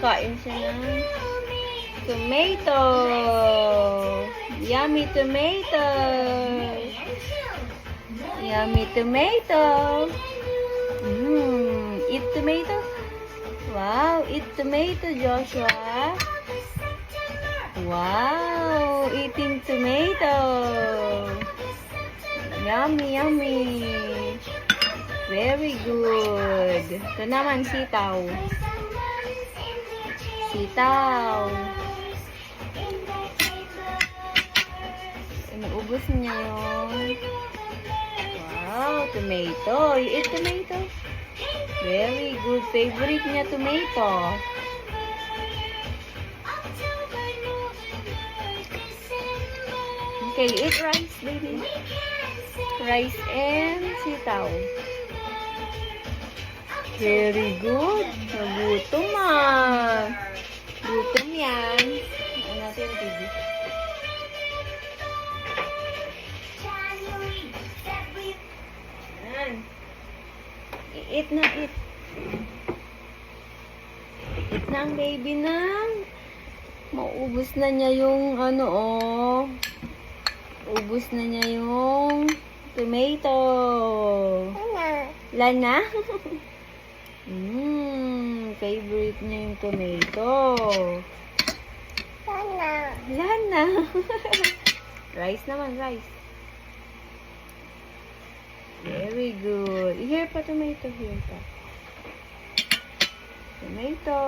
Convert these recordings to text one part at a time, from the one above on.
Kain siya ng tomato. Yummy tomato. Yummy tomato. Eat tomato. Wow, eat tomato, Joshua. Wow, eating tomato. Yummy, yummy. Very good. Ito naman, sitaw. Sitaw. Inuubos niya yun. Wow, tomato. You eat tomato? Very good. Favorite niya, tomato. Okay, you eat rice, baby. Rice and sitaw. Very good. Nagutom ah. Gutom yan. Ano natin yung TV? Yan. I-eat na, eat. Eat na ang baby na. Maubos na niya yung ano oh. Ubos na niya yung tomato. Lana? Favorite niya yung tomato. Lana. Rice naman, rice. Very good. Here pa tomato, here pa. Tomato.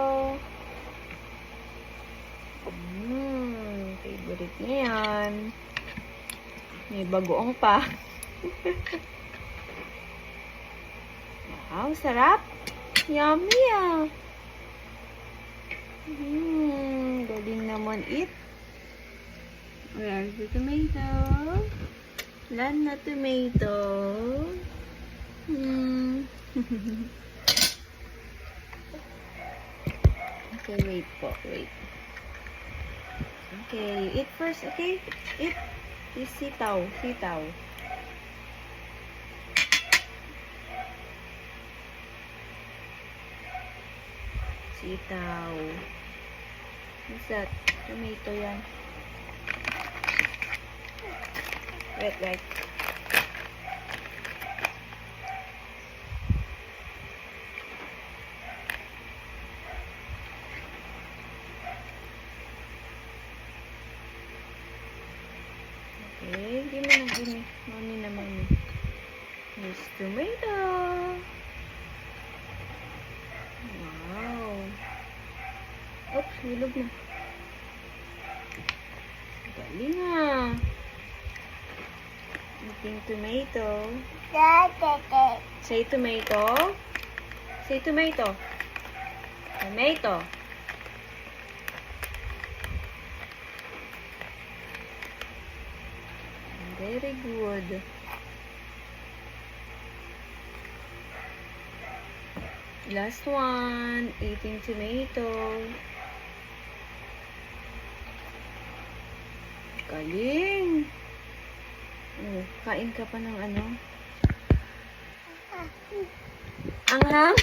Favorite niya yan. May bagoong pa. Wow, sarap. Yummy ah. Galing naman eat. Where's the tomato? Lana tomato. Okay, wait po, wait. Okay, eat first, okay? Eat. This sitaw, sitaw. Sitaw. What's that? Tomato yan. Wait, wait. Okay, give me na, give me. Mami naman. This tomato. Wow. Oops, hulog na. Galing ah. Eating tomato. Say tomato. Say tomato. Tomato. Very good. Last one. Eating tomato. Galing. Oh, kain ka pa ng ano? Anghang?